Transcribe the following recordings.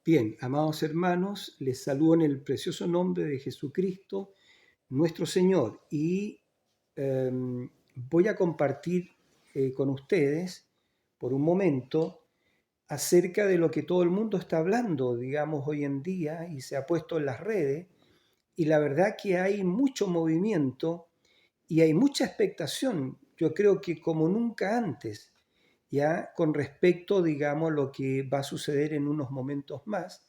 Bien, amados hermanos, les saludo en el precioso nombre de Jesucristo, nuestro Señor, y eh, voy a compartir con ustedes por un momento acerca de lo que todo el mundo está hablando, digamos, hoy en día y se ha puesto en las redes, y la verdad que hay mucho movimiento y hay mucha expectación, yo creo que como nunca antes, ya con respecto, digamos, a lo que va a suceder en unos momentos más.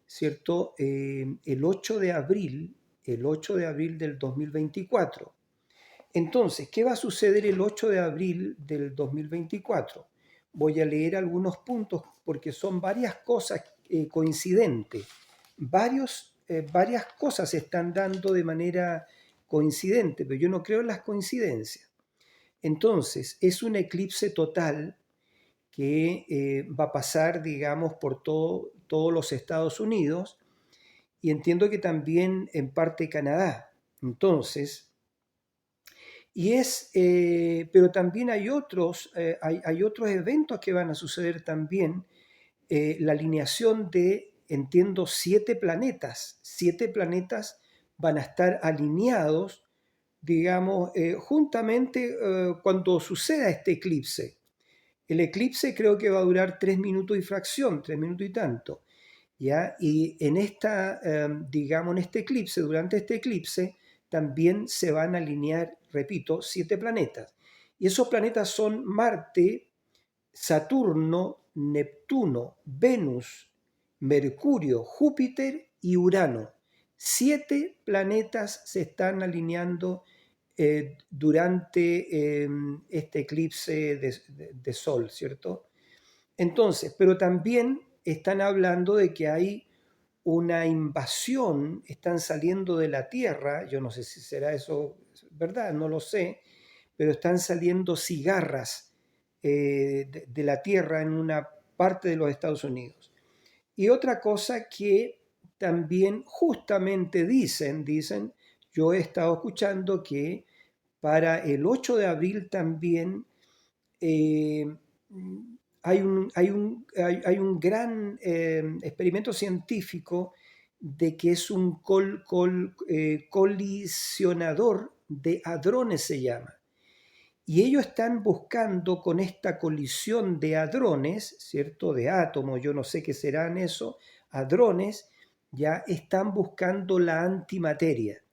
¿Cierto? El 8 de abril del 2024. Entonces, ¿qué va a suceder el 8 de abril del 2024? Voy a leer algunos puntos porque son varias cosas coincidentes. Varias cosas se están dando de manera coincidente, pero yo no creo en las coincidencias. Entonces, es un eclipse total que va a pasar, digamos, por todos los Estados Unidos y entiendo que también en parte Canadá. Entonces, pero también hay otros eventos que van a suceder también. La alineación de, entiendo, 7 planetas. 7 planetas van a estar alineados, digamos, juntamente cuando suceda este eclipse. El eclipse creo que va a durar 3 minutos y fracción, 3 minutos y tanto. ¿Ya? Y digamos, en este eclipse, durante este eclipse, también se van a alinear, repito, 7 planetas. Y esos planetas son Marte, Saturno, Neptuno, Venus, Mercurio, Júpiter y Urano. 7 planetas se están alineando durante este eclipse de Sol, ¿cierto? Entonces, pero también están hablando de que hay una invasión, están saliendo de la Tierra, yo no sé si será eso verdad, no lo sé, pero están saliendo cigarras de la Tierra en una parte de los Estados Unidos. Y otra cosa que también justamente dicen, yo he estado escuchando que para el 8 de abril también eh, hay un gran experimento científico de que es un colisionador de hadrones, se llama. Y ellos están buscando con esta colisión de hadrones, ¿cierto? De átomos, yo no sé qué serán eso, hadrones, ya están buscando la antimateria.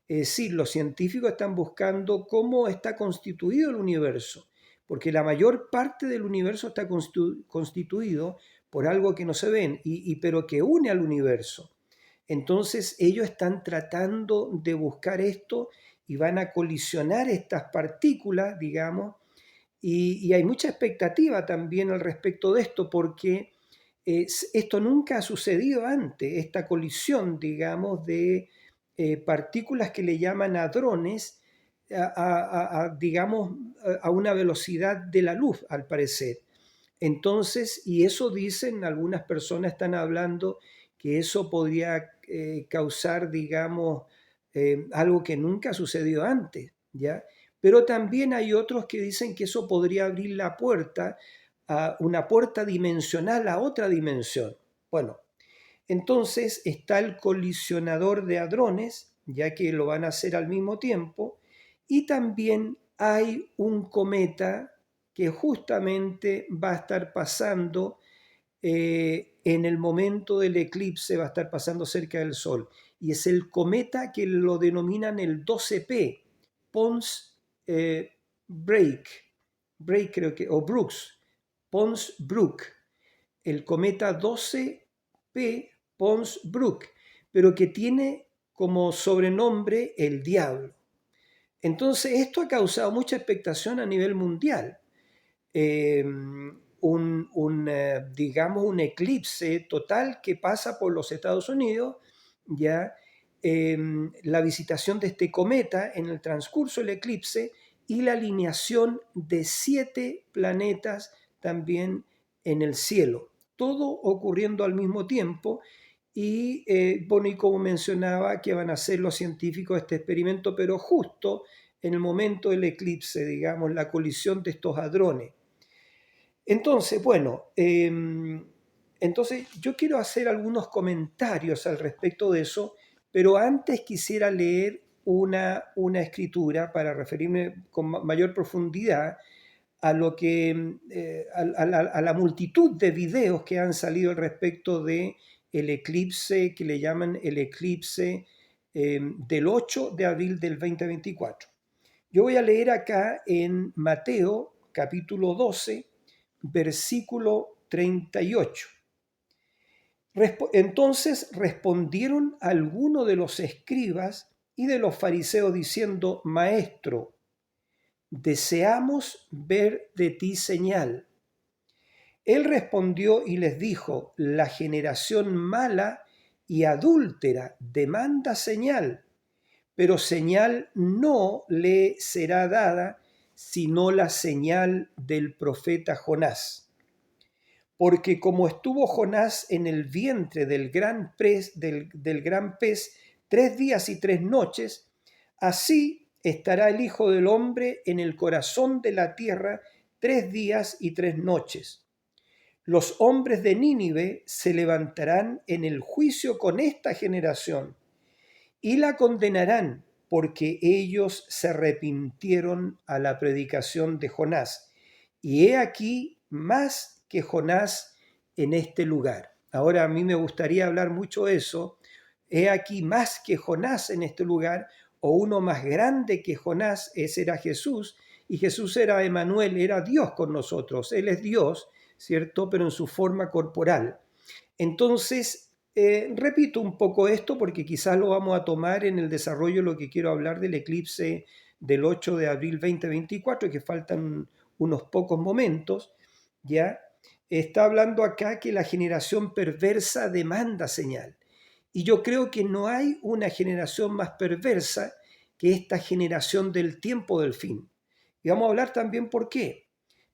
Es decir, los científicos están buscando cómo está constituido el universo, porque la mayor parte del universo está constituido por algo que no se ven, pero que une al universo. Entonces ellos están tratando de buscar esto y van a colisionar estas partículas, digamos, y hay mucha expectativa también al respecto de esto, porque esto nunca ha sucedido antes, esta colisión, digamos, de partículas que le llaman hadrones, digamos, a una velocidad de la luz, al parecer. Entonces, y eso dicen, algunas personas están hablando que eso podría causar, digamos, algo que nunca ha sucedido antes, ¿ya? Pero también hay otros que dicen que eso podría abrir la puerta a una puerta dimensional a otra dimensión. Bueno, entonces está el colisionador de hadrones, ya que lo van a hacer al mismo tiempo, y también hay un cometa que justamente va a estar pasando en el momento del eclipse, va a estar pasando cerca del Sol, y es el cometa que lo denominan el 12P, Pons Break, Break creo que, o Brooks, Pons Brook, el cometa 12P Pons Brook, pero que tiene como sobrenombre el diablo. Entonces, esto ha causado mucha expectación a nivel mundial. Digamos, un eclipse total que pasa por los Estados Unidos, ya la visitación de este cometa en el transcurso del eclipse y la alineación de 7 planetas también en el cielo, todo ocurriendo al mismo tiempo. Y bueno, y como mencionaba, que van a hacer los científicos este experimento, pero justo en el momento del eclipse, digamos, la colisión de estos hadrones. Entonces, bueno, Entonces, yo quiero hacer algunos comentarios al respecto de eso, pero antes quisiera leer una escritura para referirme con mayor profundidad a lo que a la multitud de videos que han salido al respecto de el eclipse que le llaman el eclipse del 8 de abril del 2024. Yo voy a leer acá en Mateo capítulo 12, versículo 38. Entonces respondieron algunos de los escribas y de los fariseos diciendo: Maestro, deseamos ver de ti señal. Él respondió y les dijo: La generación mala y adúltera demanda señal, pero señal no le será dada sino la señal del profeta Jonás. Porque como estuvo Jonás en el vientre del gran pez 3 días y 3 noches, así estará el Hijo del Hombre en el corazón de la tierra 3 días y 3 noches. Los hombres de Nínive se levantarán en el juicio con esta generación y la condenarán, porque ellos se arrepintieron a la predicación de Jonás. Y he aquí más que Jonás en este lugar. Ahora a mí me gustaría hablar mucho de eso. He aquí más que Jonás en este lugar, o uno más grande que Jonás, ese era Jesús, y Jesús era Emmanuel, era Dios con nosotros. Él es Dios, ¿cierto? Pero en su forma corporal. Entonces, repito un poco esto porque quizás lo vamos a tomar en el desarrollo de lo que quiero hablar del eclipse del 8 de abril 2024, que faltan unos pocos momentos, ¿ya? Está hablando acá que la generación perversa demanda señal. Y yo creo que no hay una generación más perversa que esta generación del tiempo del fin. Y vamos a hablar también por qué.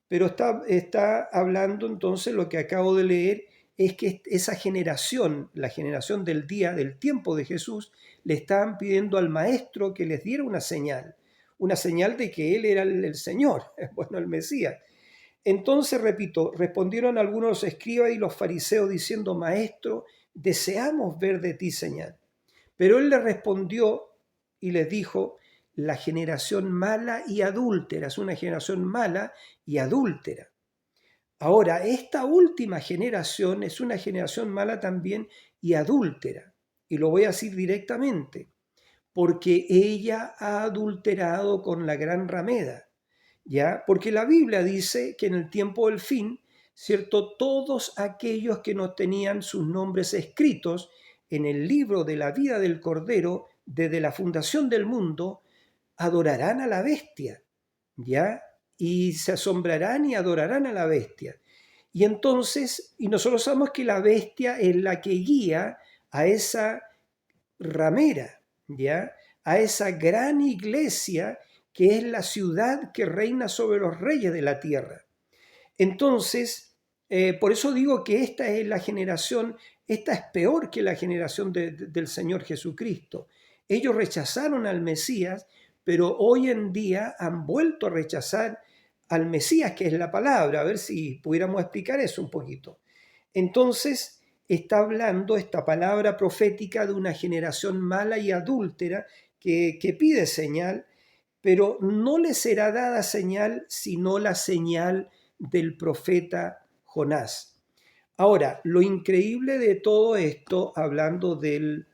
Pero está hablando entonces lo que acabo de leer, es que esa generación, la generación del día, del tiempo de Jesús, le estaban pidiendo al maestro que les diera una señal de que él era el Señor, bueno, el Mesías. Entonces, repito, respondieron algunos escribas y los fariseos diciendo: Maestro, deseamos ver de ti señal. Pero él les respondió y les dijo: La generación mala y adúltera, es una generación mala y adúltera. Ahora, esta última generación es una generación mala también y adúltera. Y lo voy a decir directamente, porque ella ha adulterado con la gran ramera, ¿ya? Porque la Biblia dice que en el tiempo del fin, ¿cierto? Todos aquellos que no tenían sus nombres escritos en el libro de la vida del Cordero desde la fundación del mundo, adorarán a la bestia, ¿ya? Y se asombrarán y adorarán a la bestia. Y entonces, y nosotros sabemos que la bestia es la que guía a esa ramera, ¿ya? A esa gran iglesia que es la ciudad que reina sobre los reyes de la tierra. Entonces, por eso digo que esta es la generación, esta es peor que la generación del Señor Jesucristo. Ellos rechazaron al Mesías, pero hoy en día han vuelto a rechazar al Mesías, que es la palabra. A ver si pudiéramos explicar eso un poquito. Entonces, está hablando esta palabra profética de una generación mala y adúltera que pide señal, pero no le será dada señal sino la señal del profeta Jonás. Ahora, lo increíble de todo esto, hablando de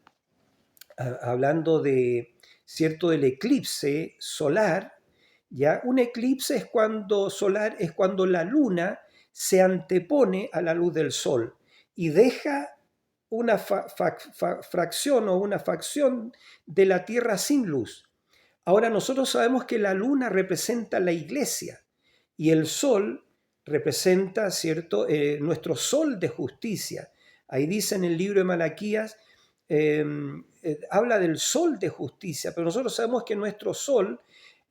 cierto del eclipse solar, ya un eclipse es cuando solar es cuando la luna se antepone a la luz del sol y deja una fracción o una facción de la tierra sin luz. Ahora nosotros sabemos que la luna representa la iglesia y el sol representa, ¿cierto?, nuestro sol de justicia. Ahí dice en el libro de Malaquías, habla del sol de justicia, pero nosotros sabemos que nuestro sol,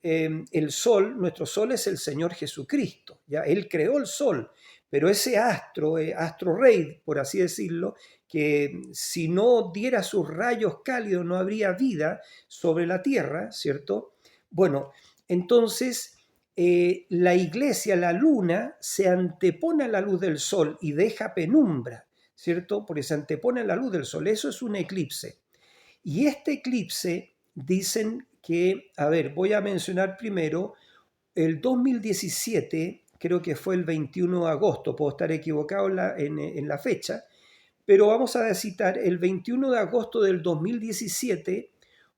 nuestro sol es el Señor Jesucristo, ¿ya? Él creó el sol, pero ese astro, astro rey, por así decirlo, que si no diera sus rayos cálidos no habría vida sobre la tierra, ¿cierto? Bueno, entonces la iglesia, la luna, se antepone a la luz del sol y deja penumbra. ¿cierto? Porque se antepone a la luz del sol. Eso es un eclipse. Y este eclipse dicen que, a ver, voy a mencionar primero el 2017, creo que fue el 21 de agosto, puedo estar equivocado en la fecha, pero vamos a citar, el 21 de agosto del 2017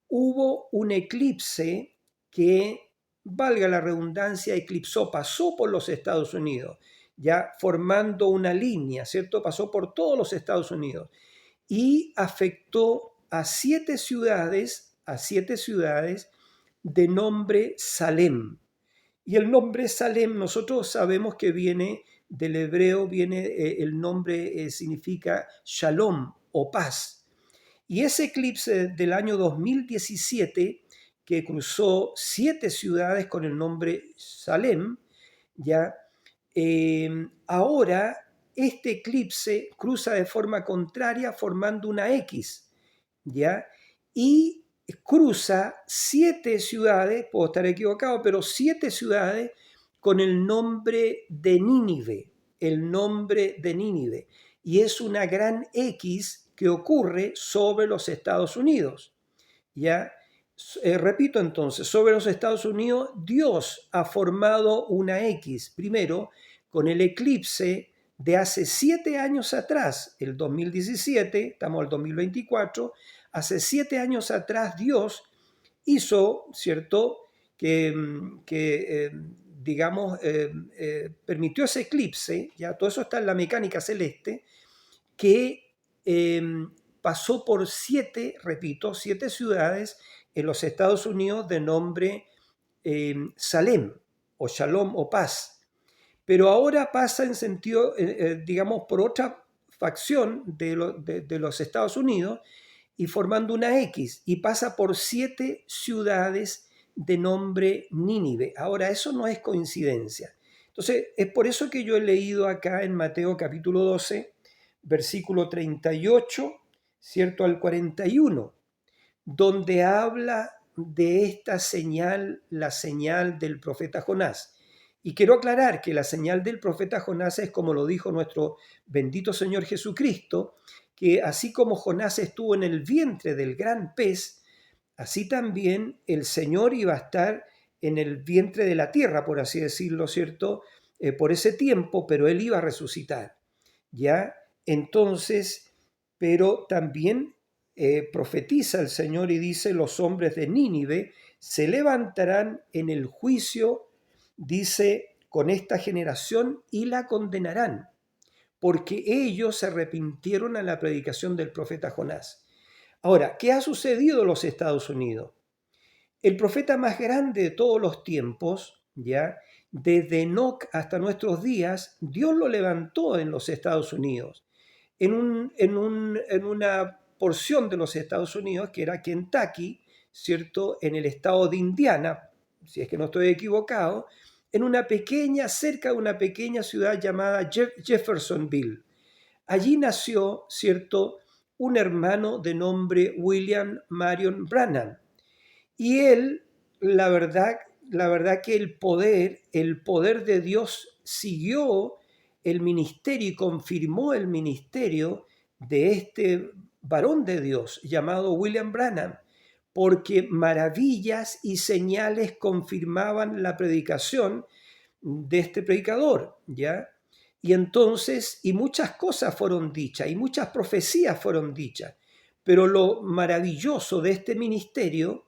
hubo un eclipse que, valga la redundancia, eclipsó, pasó por los Estados Unidos, ya formando una línea, ¿cierto? Pasó por todos los Estados Unidos y afectó a 7 ciudades de nombre Salem. Y el nombre Salem, nosotros sabemos que viene del hebreo, el nombre significa Shalom o paz. Y ese eclipse del año 2017, que cruzó 7 ciudades con el nombre Salem, ya, ahora este eclipse cruza de forma contraria formando una X, ¿ya? Y cruza 7 ciudades, puedo estar equivocado, pero 7 ciudades con el nombre de Nínive, el nombre de Nínive. Y es una gran X que ocurre sobre los Estados Unidos, ¿ya? Repito entonces, sobre los Estados Unidos, Dios ha formado una X, primero, con el eclipse de hace 7 años atrás, el 2017, estamos en el 2024, hace 7 años atrás Dios hizo, ¿cierto?, que digamos, permitió ese eclipse, ya todo eso está en la mecánica celeste, que pasó por 7 ciudades en los Estados Unidos de nombre Salem o Shalom o paz. Pero ahora pasa en sentido, digamos, por otra facción de los Estados Unidos y formando una X y pasa por 7 ciudades de nombre Nínive. Ahora, eso no es coincidencia. Entonces, es por eso que yo he leído acá en Mateo capítulo 12, versículo 38, ¿cierto?, al 41, donde habla de esta señal, la señal del profeta Jonás. Y quiero aclarar que la señal del profeta Jonás es como lo dijo nuestro bendito Señor Jesucristo, que así como Jonás estuvo en el vientre del gran pez, así también el Señor iba a estar en el vientre de la tierra, por así decirlo, ¿cierto? Por ese tiempo, pero él iba a resucitar, ¿ya? Entonces, pero también profetiza el Señor y dice, los hombres de Nínive se levantarán en el juicio, dice, con esta generación y la condenarán, porque ellos se arrepintieron a la predicación del profeta Jonás. Ahora, ¿qué ha sucedido en los Estados Unidos? El profeta más grande de todos los tiempos, ya, desde Enoc hasta nuestros días, Dios lo levantó en los Estados Unidos, en una porción de los Estados Unidos que era Kentucky, ¿cierto? En el estado de Indiana, si es que no estoy equivocado, en una pequeña, cerca de una pequeña ciudad llamada Jeffersonville. Allí nació, ¿cierto?, un hermano de nombre William Marion Branham. Y él, la verdad que el poder de Dios siguió el ministerio y confirmó el ministerio de este varón de Dios llamado William Branham, porque maravillas y señales confirmaban la predicación de este predicador, ¿ya? Y entonces, y muchas cosas fueron dichas, y muchas profecías fueron dichas, pero lo maravilloso de este ministerio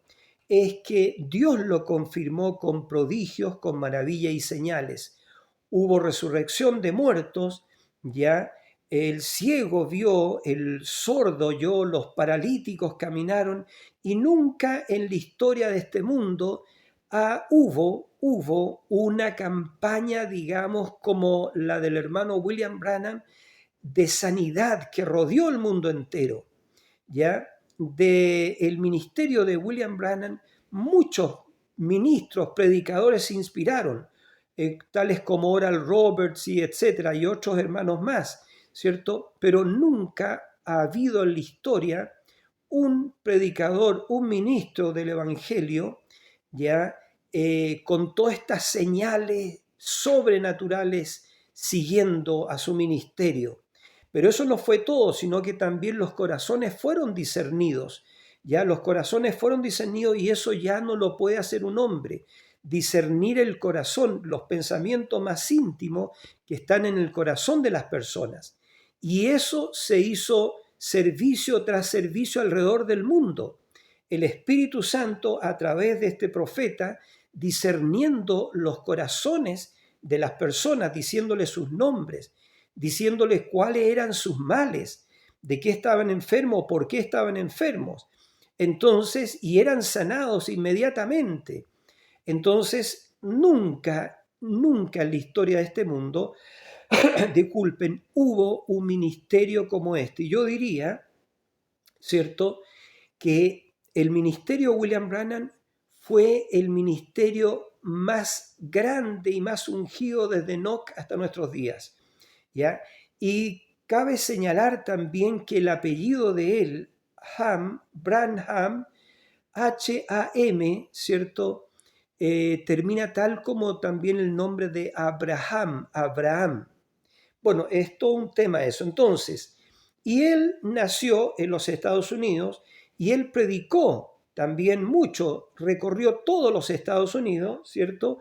es que Dios lo confirmó con prodigios, con maravillas y señales. Hubo resurrección de muertos, ya el ciego vio, el sordo oyó, los paralíticos caminaron, y nunca en la historia de este mundo hubo una campaña, digamos, como la del hermano William Branham, de sanidad que rodeó el mundo entero, ¿ya? Del ministerio de William Branham, muchos ministros, predicadores se inspiraron, tales como Oral Roberts y etcétera, y otros hermanos más, ¿cierto? Pero nunca ha habido en la historia un predicador, un ministro del Evangelio, ya, con todas estas señales sobrenaturales siguiendo a su ministerio. Pero eso no fue todo, sino que también los corazones fueron discernidos. Ya los corazones fueron discernidos y eso ya no lo puede hacer un hombre. Discernir el corazón, los pensamientos más íntimos que están en el corazón de las personas. Y eso se hizo servicio tras servicio alrededor del mundo. El Espíritu Santo, a través de este profeta, discerniendo los corazones de las personas, diciéndoles sus nombres, diciéndoles cuáles eran sus males, de qué estaban enfermos, por qué estaban enfermos. Entonces, y eran sanados inmediatamente. Entonces, nunca en la historia de este mundo, disculpen, hubo un ministerio como este. Yo diría, ¿cierto?, que el ministerio William Branham fue el ministerio más grande y más ungido desde Enoch hasta nuestros días, ¿ya? Y cabe señalar también que el apellido de él, Branham, H-A-M, ¿cierto? Termina tal como también el nombre de Abraham. Bueno, es todo un tema eso. Entonces, y él nació en los Estados Unidos y él predicó también mucho, recorrió todos los Estados Unidos, ¿cierto?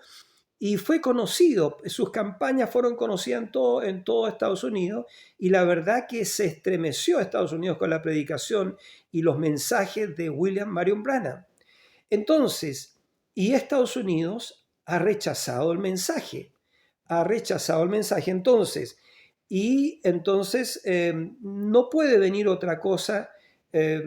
Y fue conocido, sus campañas fueron conocidas en todo Estados Unidos y la verdad que se estremeció Estados Unidos con la predicación y los mensajes de William Marion Branham. Entonces, y Estados Unidos ha rechazado el mensaje, entonces, y entonces no puede venir otra cosa eh,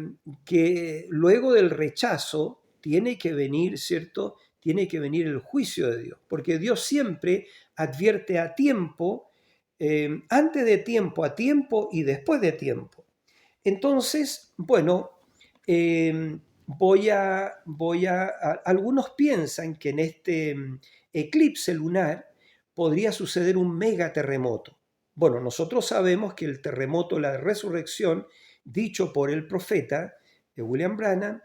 que luego del rechazo tiene que venir, ¿cierto? Tiene que venir el juicio de Dios, porque Dios siempre advierte a tiempo, antes de tiempo, a tiempo y después de tiempo. Entonces, bueno, algunos piensan que en este eclipse lunar podría suceder un megaterremoto. Bueno, nosotros sabemos que el terremoto, la resurrección, dicho por el profeta William Branham,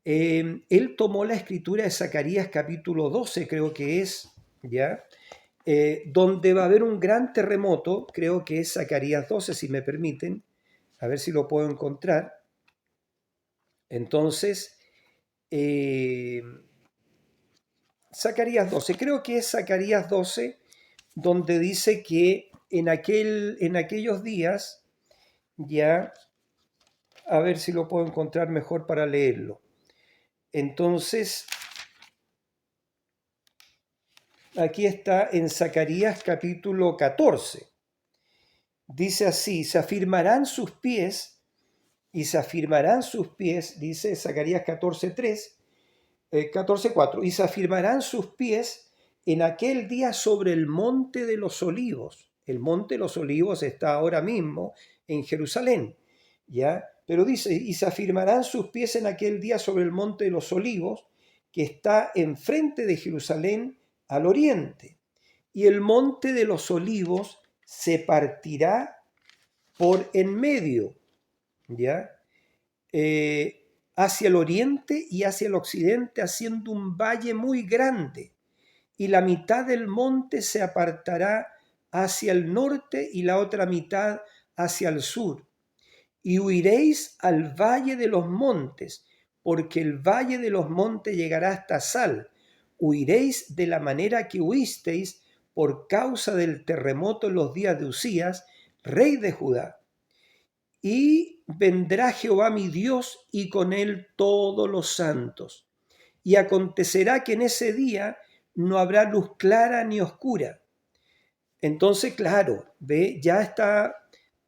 él tomó la escritura de Zacarías capítulo 12, creo que es, ¿ya? Donde va a haber un gran terremoto, creo que es Zacarías 12, si me permiten, a ver si lo puedo encontrar. Entonces, Zacarías 12, creo que es Zacarías 12, donde dice que en aquellos días, ya, a ver si lo puedo encontrar mejor para leerlo. Entonces, aquí está en Zacarías capítulo 14. Dice así, se afirmarán sus pies, dice Zacarías 14:3, 14:4, y se afirmarán sus pies en aquel día sobre el monte de los olivos. El monte de los olivos está ahora mismo en Jerusalén, ¿ya? Pero dice, y se afirmarán sus pies en aquel día sobre el monte de los olivos, que está enfrente de Jerusalén al oriente. Y el monte de los olivos se partirá por en medio, ¿ya? Hacia el oriente y hacia el occidente, haciendo un valle muy grande, y la mitad del monte se apartará hacia el norte y la otra mitad hacia el sur. Y huiréis al valle de los montes, porque el valle de los montes llegará hasta Sal. Huiréis de la manera que huisteis por causa del terremoto en los días de Usías, rey de Judá. Y vendrá Jehová mi Dios y con él todos los santos. Y acontecerá que en ese día no habrá luz clara ni oscura. Entonces, claro, ve, ya está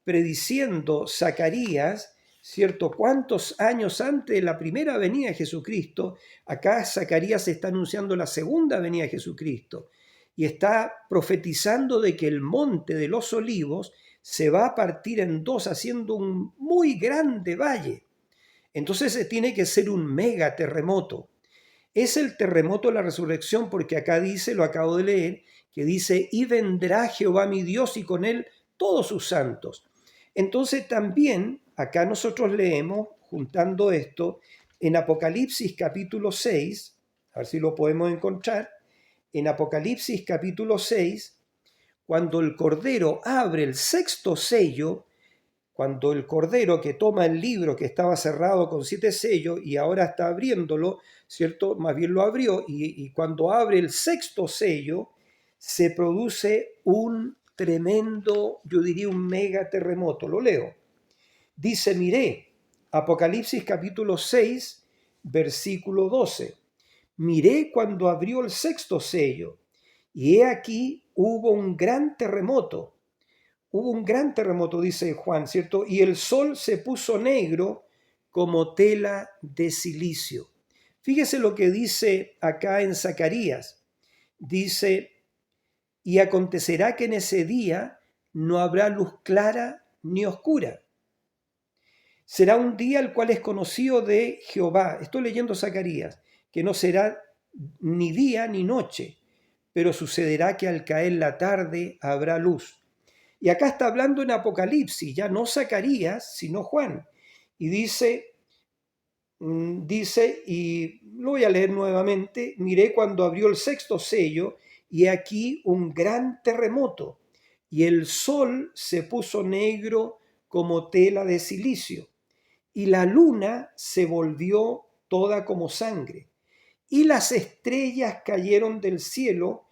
prediciendo Zacarías, ¿cierto? ¿Cuántos años antes de la primera venida de Jesucristo? Acá Zacarías está anunciando la segunda venida de Jesucristo y está profetizando de que el monte de los olivos se va a partir en dos, haciendo un muy grande valle. Entonces se tiene que ser un mega terremoto. Es el terremoto de la resurrección porque acá dice, lo acabo de leer, que dice, y vendrá Jehová mi Dios y con él todos sus santos. Entonces también acá nosotros leemos, juntando esto, en Apocalipsis capítulo 6, a ver si lo podemos encontrar, en Apocalipsis capítulo 6, cuando el Cordero abre el sexto sello, cuando el Cordero que toma el libro que estaba cerrado con 7 sellos y ahora está abriéndolo, ¿cierto? Más bien lo abrió y cuando abre el sexto sello se produce un tremendo, yo diría un mega terremoto. Lo leo. Dice, miré, Apocalipsis capítulo 6, versículo 12. Miré cuando abrió el sexto sello y he aquí hubo un gran terremoto. Hubo un gran terremoto, dice Juan, ¿cierto? Y el sol se puso negro como tela de silicio. Fíjese lo que dice acá en Zacarías. Dice, y acontecerá que en ese día no habrá luz clara ni oscura. Será un día el cual es conocido de Jehová. Estoy leyendo Zacarías, que no será ni día ni noche, pero sucederá que al caer la tarde habrá luz. Y acá está hablando en Apocalipsis, ya no Zacarías, sino Juan. Y dice, y lo voy a leer nuevamente, miré cuando abrió el sexto sello, y aquí un gran terremoto, y el sol se puso negro como tela de silicio, y la luna se volvió toda como sangre, y las estrellas cayeron del cielo,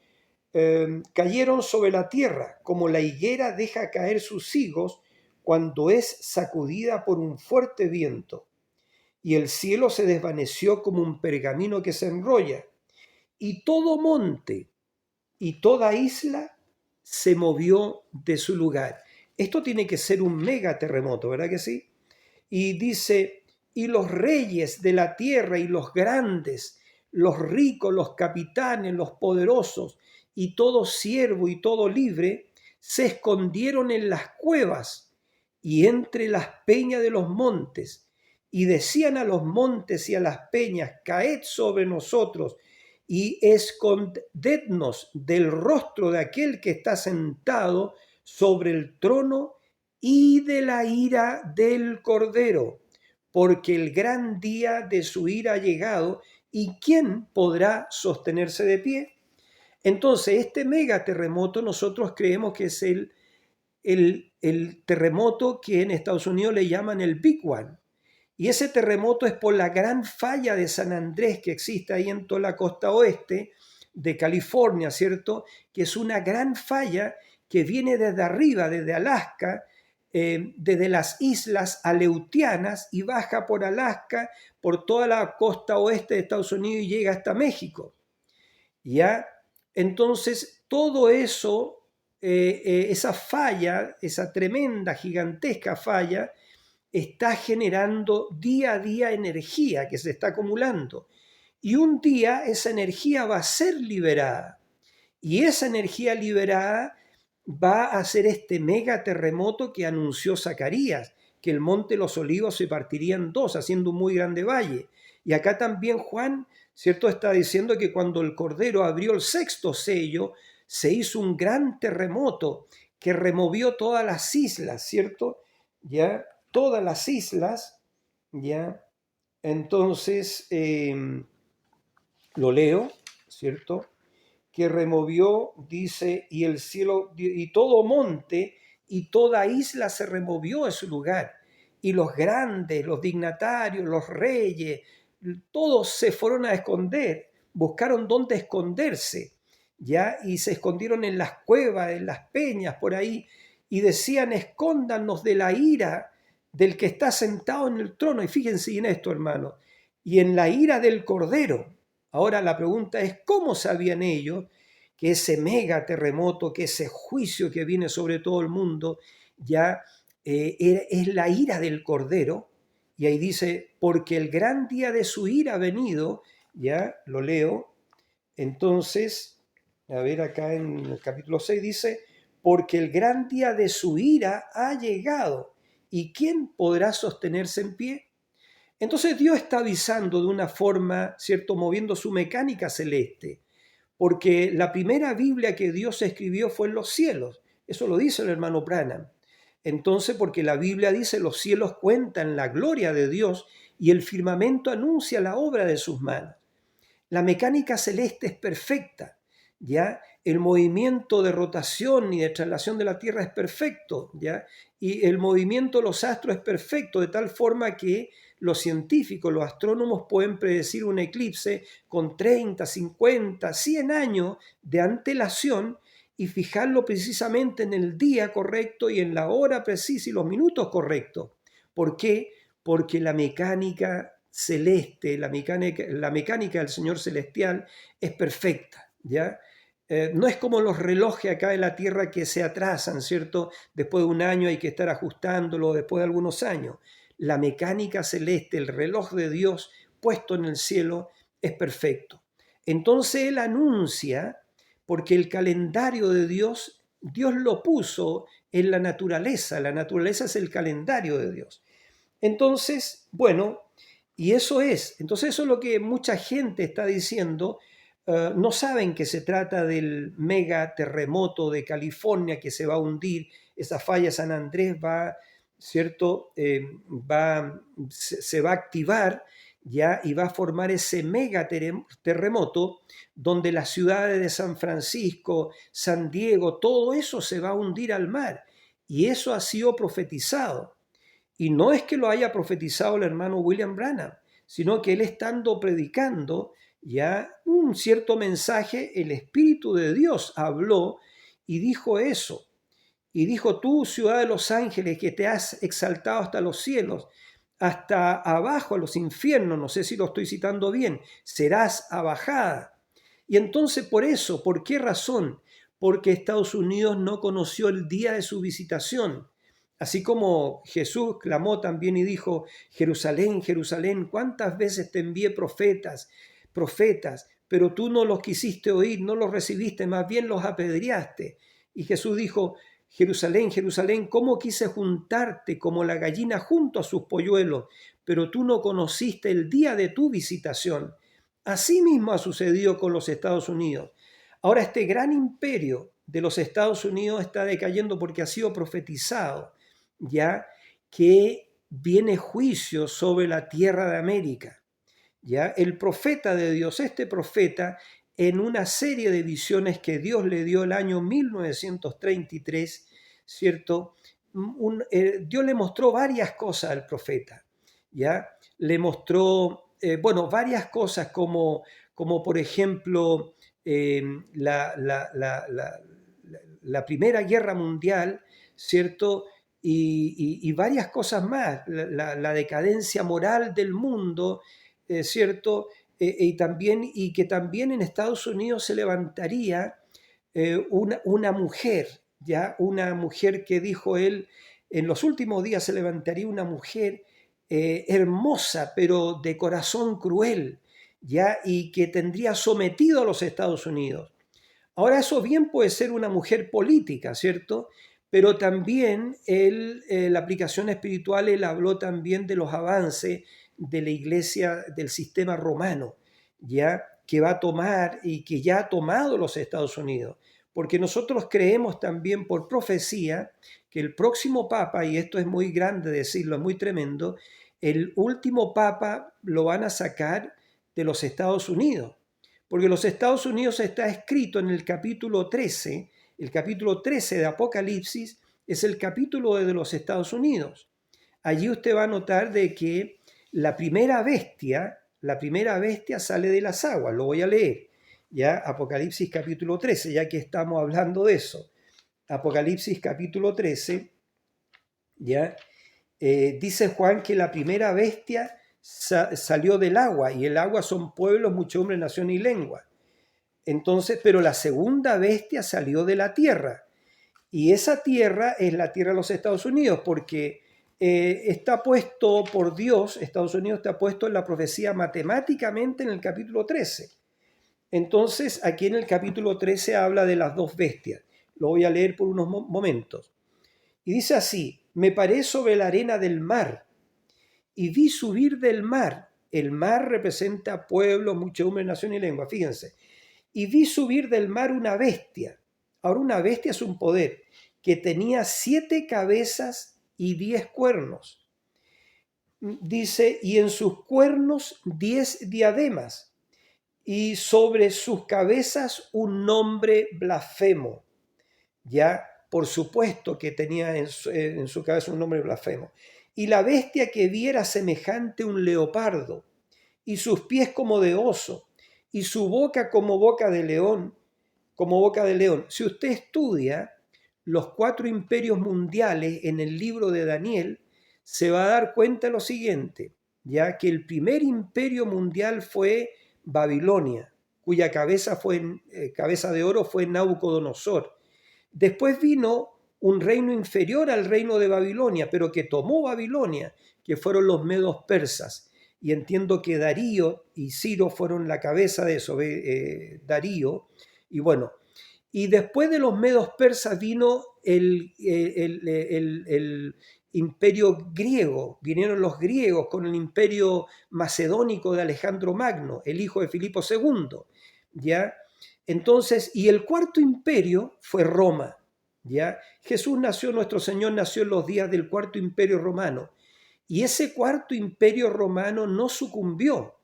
cayeron sobre la tierra, como la higuera deja caer sus higos cuando es sacudida por un fuerte viento. Y el cielo se desvaneció como un pergamino que se enrolla, y todo monte y toda isla se movió de su lugar. Esto tiene que ser un mega terremoto, ¿verdad que sí? Y dice, y los reyes de la tierra y los grandes, los ricos, los capitanes, los poderosos, y todo siervo y todo libre, se escondieron en las cuevas y entre las peñas de los montes, y decían a los montes y a las peñas, caed sobre nosotros y escondednos del rostro de aquel que está sentado sobre el trono y de la ira del Cordero, porque el gran día de su ira ha llegado, ¿y quién podrá sostenerse de pie? Entonces, este mega terremoto nosotros creemos que es el terremoto que en Estados Unidos le llaman el Big One. Y ese terremoto es por la gran falla de San Andrés que existe ahí en toda la costa oeste de California, ¿cierto? Que es una gran falla que viene desde arriba, desde Alaska, desde las islas Aleutianas y baja por Alaska, por toda la costa oeste de Estados Unidos y llega hasta México. ¿Ya? Entonces, todo eso, esa falla, esa tremenda, gigantesca falla, está generando día a día energía que se está acumulando. Y un día esa energía va a ser liberada. Y esa energía liberada va a hacer este mega terremoto que anunció Zacarías, que el monte de los olivos se partiría en dos, haciendo un muy grande valle. Y acá también Juan, ¿cierto? Está diciendo que cuando el Cordero abrió el sexto sello, se hizo un gran terremoto que removió todas las islas, ¿cierto? Ya, todas las islas, ya. Entonces, lo leo, ¿cierto? Que removió, dice, y el cielo, y todo monte y toda isla se removió de su lugar. Y los grandes, los dignatarios, los reyes, todos se fueron a esconder, buscaron dónde esconderse, ¿ya? Y se escondieron en las cuevas, en las peñas, por ahí, y decían, escóndanos de la ira del que está sentado en el trono. Y fíjense en esto, hermano, y en la ira del Cordero. Ahora la pregunta es, ¿cómo sabían ellos que ese mega terremoto, que ese juicio que viene sobre todo el mundo, ya es la ira del Cordero? Y ahí dice, porque el gran día de su ira ha venido, ya lo leo. Entonces, a ver, acá en el capítulo 6 dice, porque el gran día de su ira ha llegado, ¿y quién podrá sostenerse en pie? Entonces Dios está avisando de una forma, ¿cierto?, moviendo su mecánica celeste, porque la primera Biblia que Dios escribió fue en los cielos. Eso lo dice el hermano Branham. Entonces, porque la Biblia dice, los cielos cuentan la gloria de Dios y el firmamento anuncia la obra de sus manos. La mecánica celeste es perfecta, ¿ya? el movimiento de rotación y de traslación de la Tierra es perfecto, ¿ya? Y el movimiento de los astros es perfecto, de tal forma que los científicos, los astrónomos pueden predecir un eclipse con 30, 50, 100 años de antelación y fijarlo precisamente en el día correcto y en la hora precisa y los minutos correctos. ¿Por qué? Porque la mecánica celeste, la mecánica del Señor celestial es perfecta, ¿ya? No es como los relojes acá en la Tierra que se atrasan, ¿cierto? Después de un año hay que estar ajustándolo, después de algunos años. La mecánica celeste, el reloj de Dios puesto en el cielo, es perfecto. Entonces Él anuncia, porque el calendario de Dios, Dios lo puso en la naturaleza es el calendario de Dios. Entonces, bueno, y eso es, entonces eso es lo que mucha gente está diciendo. No saben que se trata del mega terremoto de California que se va a hundir, esa falla San Andrés va, ¿cierto? Se va a activar ya y va a formar ese mega terremoto donde las ciudades de San Francisco, San Diego, todo eso se va a hundir al mar. Y eso ha sido profetizado. Y no es que lo haya profetizado el hermano William Branham, sino que él estando predicando ya un cierto mensaje, el Espíritu de Dios habló y dijo eso. Y dijo, tú, ciudad de los ángeles, que te has exaltado hasta los cielos, hasta abajo a los infiernos, no sé si lo estoy citando bien, serás abajada. Y entonces por eso, ¿por qué razón? Porque Estados Unidos no conoció el día de su visitación. Así como Jesús clamó también y dijo, Jerusalén, Jerusalén, ¿cuántas veces te envié profetas, profetas, pero tú no los quisiste oír, no los recibiste, más bien los apedreaste? Y Jesús dijo, Jerusalén, Jerusalén, cómo quise juntarte como la gallina junto a sus polluelos, pero tú no conociste el día de tu visitación. Así mismo ha sucedido con los Estados Unidos. Ahora este gran imperio de los Estados Unidos está decayendo porque ha sido profetizado ya que viene juicio sobre la tierra de América. Ya el profeta de Dios, este profeta, en una serie de visiones que Dios le dio el año 1933, ¿cierto? Dios le mostró varias cosas al profeta, ¿ya? Le mostró, bueno, varias cosas como por ejemplo eh, la, la, la, la, la Primera Guerra Mundial, ¿cierto? Y varias cosas más, la decadencia moral del mundo, ¿cierto? Y que también en Estados Unidos se levantaría una mujer, ¿ya? Una mujer que dijo él, en los últimos días se levantaría una mujer hermosa, pero de corazón cruel, ¿ya? Y que tendría sometido a los Estados Unidos. Ahora eso bien puede ser una mujer política, ¿cierto? Pero también la aplicación espiritual, él habló también de los avances de la iglesia, del sistema romano, ya que va a tomar y que ya ha tomado los Estados Unidos. Porque nosotros creemos también por profecía que el próximo papa, y esto es muy grande decirlo, es muy tremendo, el último papa lo van a sacar de los Estados Unidos. Porque los Estados Unidos está escrito en el capítulo 13 de Apocalipsis es el capítulo de los Estados Unidos. Allí usted va a notar de que la primera bestia sale de las aguas, lo voy a leer, ya Apocalipsis capítulo 13, ya que estamos hablando de eso. Apocalipsis capítulo 13, ya dice Juan que la primera bestia salió del agua, y el agua son pueblos, muchedumbre, nación y lengua. Entonces, pero la segunda bestia salió de la tierra, y esa tierra es la tierra de los Estados Unidos, porque está puesto por Dios, Estados Unidos está puesto en la profecía matemáticamente en el capítulo 13. Entonces, aquí en el capítulo 13 habla de las dos bestias. Lo voy a leer por unos momentos. Y dice así, me paré sobre la arena del mar y vi subir del mar. El mar representa pueblo, muchedumbre, nación y lengua, fíjense. Y vi subir del mar una bestia. Ahora una bestia es un poder que tenía 7 cabezas y 10 cuernos. Dice, y en sus cuernos 10 diademas. y sobre sus cabezas un nombre blasfemo. Ya, por supuesto que tenía en su cabeza un nombre blasfemo. Y la bestia que vi era semejante a un leopardo, y sus pies como de oso, y su boca como boca de león, como boca de león. Si usted estudia los 4 imperios mundiales en el libro de Daniel, se va a dar cuenta de lo siguiente, ya que el primer imperio mundial fue Babilonia, cuya cabeza de oro fue Nabucodonosor. Después vino un reino inferior al reino de Babilonia, pero que tomó Babilonia, que fueron los medos persas. Y entiendo que Darío y Ciro fueron la cabeza de eso, Darío. Y bueno, y después de los medos persas vino el imperio griego, vinieron los griegos con el imperio macedónico de Alejandro Magno, el hijo de Filipo II, ¿ya? Entonces, y el cuarto imperio fue Roma, ¿ya? Jesús nació, nuestro Señor nació en los días del cuarto imperio romano, y ese cuarto imperio romano no sucumbió,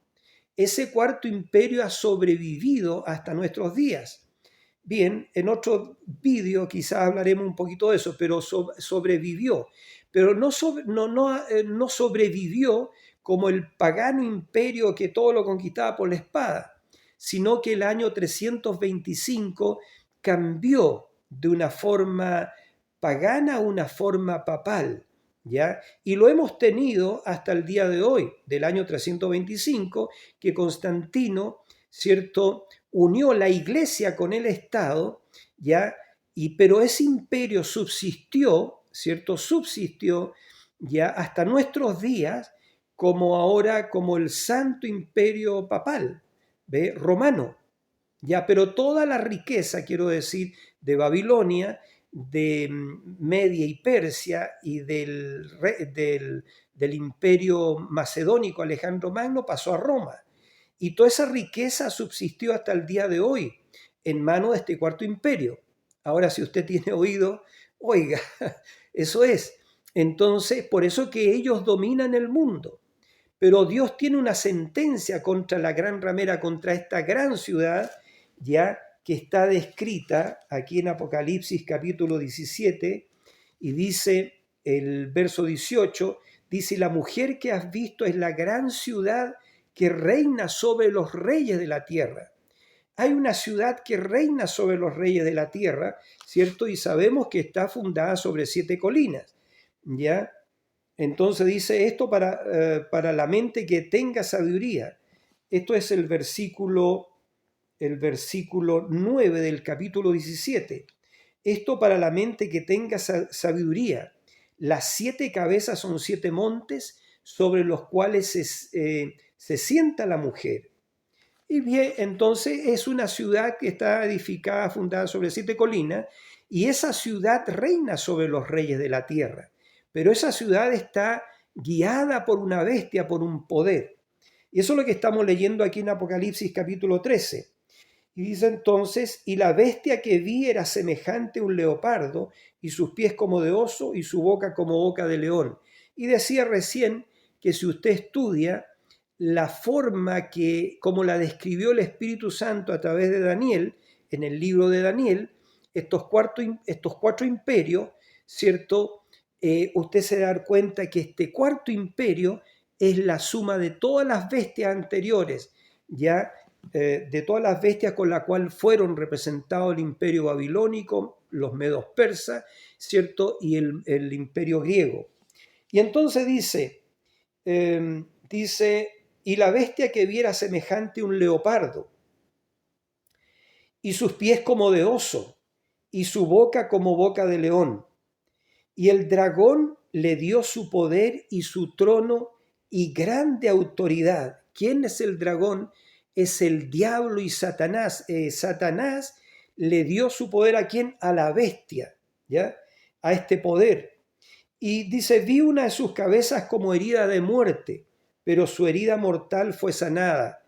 ese cuarto imperio ha sobrevivido hasta nuestros días. Bien, en otro vídeo quizás hablaremos un poquito de eso, pero sobrevivió. Pero no sobrevivió como el pagano imperio que todo lo conquistaba por la espada, sino que el año 325 cambió de una forma pagana a una forma papal, ¿ya? Y lo hemos tenido hasta el día de hoy, del año 325, que Constantino, ¿cierto?, unió la iglesia con el Estado, ¿ya? Pero ese imperio subsistió, ¿cierto? Subsistió ya hasta nuestros días como ahora como el Santo Imperio Papal, ¿ve? Romano, ¿ya? Pero toda la riqueza, quiero decir, de Babilonia, de Media y Persia y del imperio macedónico Alejandro Magno pasó a Roma. Y toda esa riqueza subsistió hasta el día de hoy en manos de este cuarto imperio. Ahora, si usted tiene oído, oiga, eso es. Entonces, por eso que ellos dominan el mundo. Pero Dios tiene una sentencia contra la gran ramera, contra esta gran ciudad, ya que está descrita aquí en Apocalipsis capítulo 17, y dice el verso 18, dice, la mujer que has visto es la gran ciudad que reina sobre los reyes de la tierra. Hay una ciudad que reina sobre los reyes de la tierra, ¿cierto? Y sabemos que está fundada sobre 7 colinas, ¿ya? Entonces dice esto para la mente que tenga sabiduría. Esto es el versículo 9 del capítulo 17. Esto para la mente que tenga sabiduría. Las 7 cabezas son 7 montes sobre los cuales se sienta la mujer. Y bien, entonces es una ciudad que está edificada, fundada sobre 7 colinas, y esa ciudad reina sobre los reyes de la tierra. Pero esa ciudad está guiada por una bestia, por un poder. Y eso es lo que estamos leyendo aquí en Apocalipsis capítulo 13. Y dice entonces, y la bestia que vi era semejante a un leopardo, y sus pies como de oso, y su boca como boca de león. Y decía recién que si usted estudia la forma que, como la describió el Espíritu Santo a través de Daniel, en el libro de Daniel, estos 4 imperios, ¿cierto? Usted se da cuenta que este cuarto imperio es la suma de todas las bestias anteriores, ya de todas las bestias con las cuales fueron representados el imperio babilónico, los medos persas, ¿cierto? Y el imperio griego. Y entonces dice, y la bestia que viera semejante a un leopardo, y sus pies como de oso, y su boca como boca de león. Y el dragón le dio su poder y su trono y grande autoridad. ¿Quién es el dragón? Es el diablo y Satanás. Satanás le dio su poder ¿a quién? A la bestia, ¿ya? A este poder. Y dice, vi una de sus cabezas como herida de muerte, pero su herida mortal fue sanada.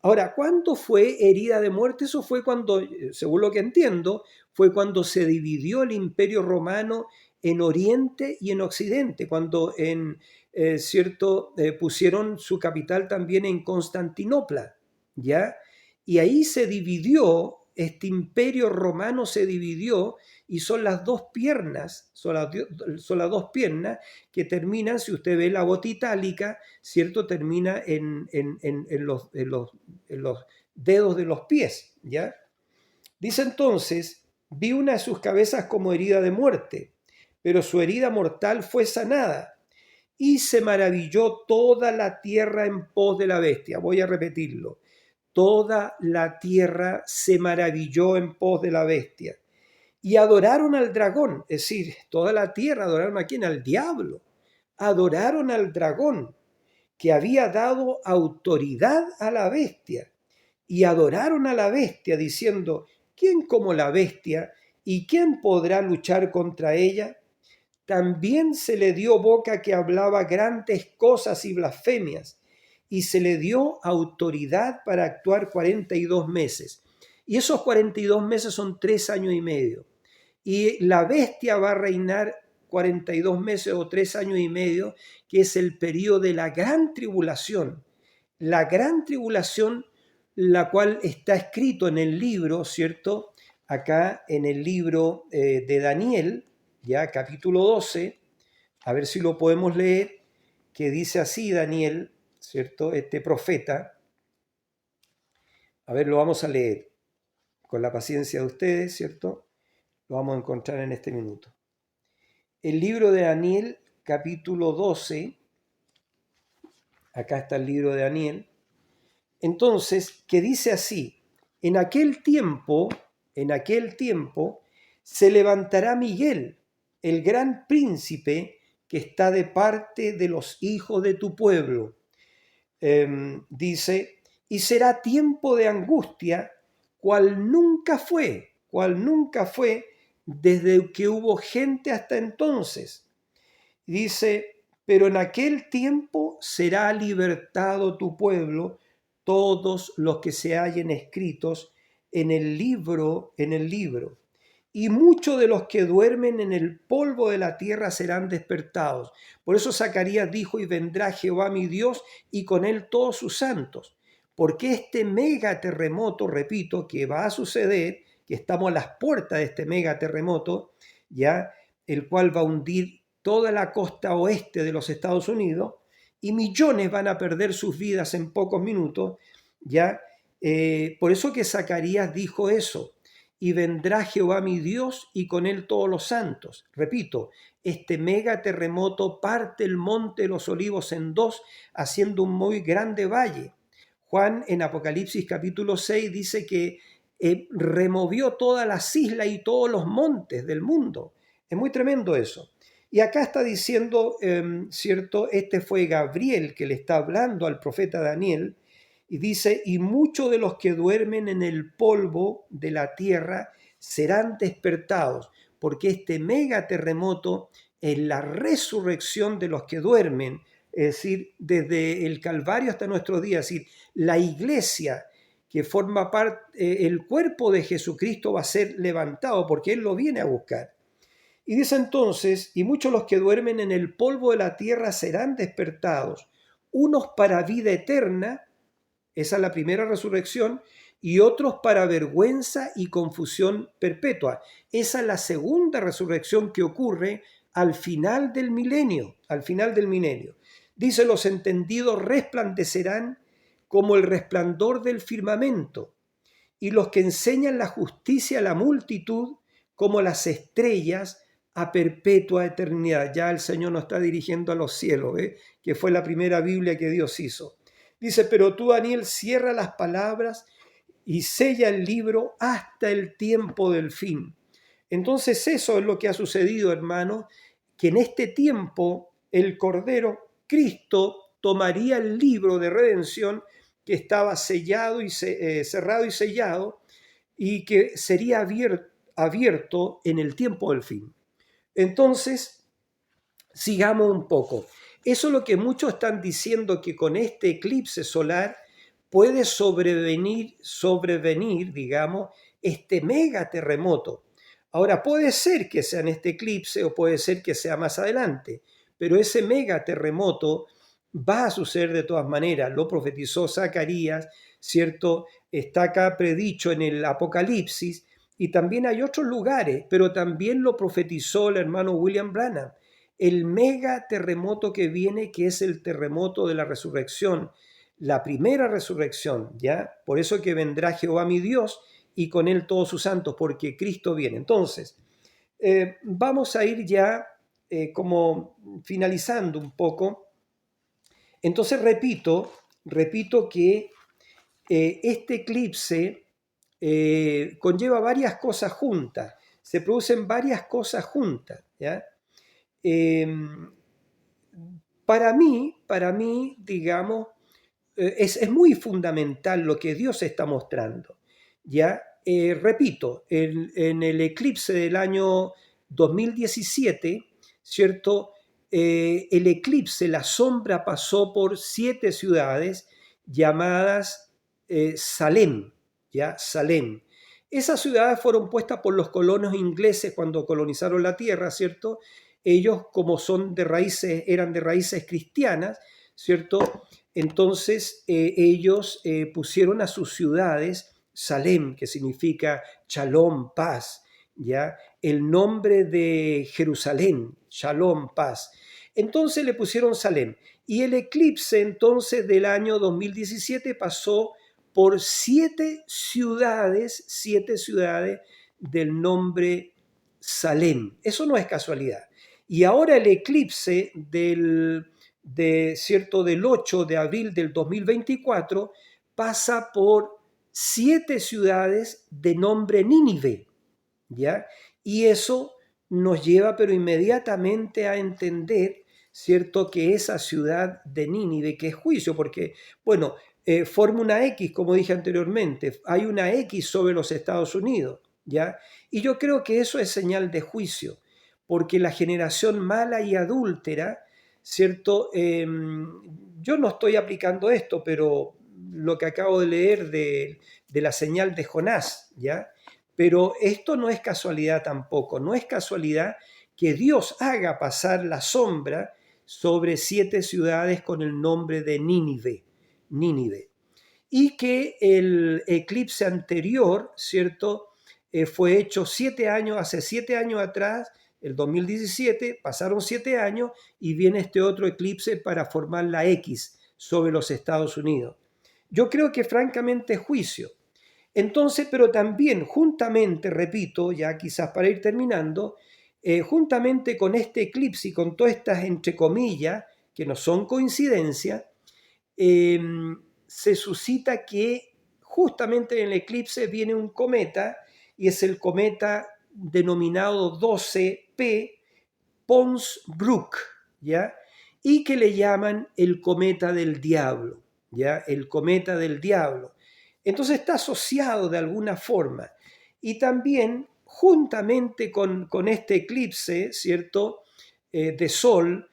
Ahora, ¿cuándo fue herida de muerte? Eso fue cuando, según lo que entiendo, fue cuando se dividió el imperio romano en Oriente y en Occidente, cuando pusieron su capital también en Constantinopla, ¿ya? Y ahí se dividió, este imperio romano se dividió y son las dos piernas, son las dos piernas que terminan, si usted ve la bota itálica, ¿cierto? Termina en los dedos de los pies, ¿ya? Dice entonces, vi una de sus cabezas como herida de muerte, pero su herida mortal fue sanada y se maravilló toda la tierra en pos de la bestia. Voy a repetirlo. Toda la tierra se maravilló en pos de la bestia. Y adoraron al dragón, es decir, toda la tierra adoraron a quién, al diablo. Adoraron al dragón que había dado autoridad a la bestia. Y adoraron a la bestia diciendo, ¿quién como la bestia y quién podrá luchar contra ella? También se le dio boca que hablaba grandes cosas y blasfemias, y se le dio autoridad para actuar 42 meses. Y esos 42 meses son 3 años y medio. Y la bestia va a reinar 42 meses o 3 años y medio, que es el periodo de la gran tribulación. La gran tribulación, la cual está escrito en el libro, ¿cierto? Acá en el libro de Daniel, ya capítulo 12, a ver si lo podemos leer, que dice así Daniel, ¿cierto? Este profeta, a ver, lo vamos a leer con la paciencia de ustedes, ¿cierto? Lo vamos a encontrar en este minuto. El libro de Daniel, capítulo 12, acá está el libro de Daniel, entonces, que dice así, en aquel tiempo, se levantará Miguel, el gran príncipe que está de parte de los hijos de tu pueblo. Dice, y será tiempo de angustia, cual nunca fue desde que hubo gente hasta entonces. Dice, pero en aquel tiempo será libertado tu pueblo, todos los que se hallen escritos en el libro. Y muchos de los que duermen en el polvo de la tierra serán despertados. Por eso Zacarías dijo, y vendrá Jehová mi Dios y con él todos sus santos. Porque este mega terremoto, repito, que va a suceder, que estamos a las puertas de este mega terremoto, ya, el cual va a hundir toda la costa oeste de los Estados Unidos, y millones van a perder sus vidas en pocos minutos, ya. Por eso que Zacarías dijo eso, y vendrá Jehová mi Dios y con él todos los santos. Repito, este mega terremoto parte el monte de los olivos en dos, haciendo un muy grande valle. Juan en Apocalipsis capítulo 6 dice que removió todas las islas y todos los montes del mundo. Es muy tremendo eso. Y acá está diciendo, ¿cierto? Este fue Gabriel que le está hablando al profeta Daniel, y dice, y muchos de los que duermen en el polvo de la tierra serán despertados, porque este mega terremoto es la resurrección de los que duermen, es decir, desde el Calvario hasta nuestros días, es decir, la iglesia que forma parte, el cuerpo de Jesucristo va a ser levantado porque Él lo viene a buscar. Y dice entonces, y muchos los que duermen en el polvo de la tierra serán despertados, unos para vida eterna, esa es la primera resurrección, y otros para vergüenza y confusión perpetua. Esa es la segunda resurrección que ocurre al final del milenio, Dice, los entendidos resplandecerán como el resplandor del firmamento, y los que enseñan la justicia a la multitud como las estrellas a perpetua eternidad. Ya el Señor nos está dirigiendo a los cielos, que fue la primera Biblia que Dios hizo. Dice, pero tú, Daniel, cierra las palabras y sella el libro hasta el tiempo del fin. Entonces eso es lo que ha sucedido, hermano, que en este tiempo el Cordero, Cristo, tomaría el libro de redención que estaba sellado y cerrado y sellado, y que sería abierto en el tiempo del fin. Entonces, sigamos un poco. Eso es lo que muchos están diciendo, que con este eclipse solar puede sobrevenir, digamos, este mega terremoto. Ahora, puede ser que sea en este eclipse o puede ser que sea más adelante, pero ese mega terremoto va a suceder de todas maneras, lo profetizó Zacarías, ¿cierto? Está acá predicho en el Apocalipsis y también hay otros lugares, pero también lo profetizó el hermano William Branham. El mega terremoto que viene, que es el terremoto de la resurrección, la primera resurrección, ¿ya? Por eso que vendrá Jehová mi Dios y con él todos sus santos, porque Cristo viene. Entonces, vamos a ir ya como finalizando un poco. Entonces repito que este eclipse conlleva varias cosas juntas, se producen varias cosas juntas, ¿ya? Eh, para mí, digamos, es muy fundamental lo que Dios está mostrando, ¿ya? Repito, en el eclipse del año 2017, ¿cierto? El eclipse, la sombra pasó por 7 ciudades llamadas Salem, ¿ya? Salem. Esas ciudades fueron puestas por los colonos ingleses cuando colonizaron la tierra, ¿cierto? Ellos, como son de raíces, eran de raíces cristianas, ¿cierto? Entonces ellos pusieron a sus ciudades Salem, que significa Shalom, paz, ¿ya? El nombre de Jerusalén, Shalom, paz. Entonces le pusieron Salem. Y el eclipse entonces del año 2017 pasó por 7 ciudades del nombre Salem. Eso no es casualidad. Y ahora el eclipse del 8 de abril del 2024 pasa por 7 ciudades de nombre Nínive, ¿ya? Y eso nos lleva pero inmediatamente a entender, ¿cierto?, que esa ciudad de Nínive, que es juicio, porque, bueno, forma una X, como dije anteriormente, hay una X sobre los Estados Unidos, ¿ya? Y yo creo que eso es señal de juicio, porque la generación mala y adúltera, ¿cierto? Yo no estoy aplicando esto, pero lo que acabo de leer de la señal de Jonás, ¿ya? Pero esto no es casualidad tampoco, no es casualidad que Dios haga pasar la sombra sobre 7 ciudades con el nombre de Nínive, Nínive. Y que el eclipse anterior, ¿cierto? Fue hecho hace 7 años atrás, el 2017, pasaron 7 años y viene este otro eclipse para formar la X sobre los Estados Unidos. Yo creo que francamente es juicio. Entonces, pero también juntamente, repito, ya quizás para ir terminando, juntamente con este eclipse y con todas estas entre comillas, que no son coincidencias, eh, se suscita que justamente en el eclipse viene un cometa y es el cometa denominado 12P Pons-Brook, ¿ya? Y que le llaman el cometa del diablo, ¿ya? El cometa del diablo. Entonces está asociado de alguna forma. Y también, juntamente con este eclipse, ¿cierto? De sol,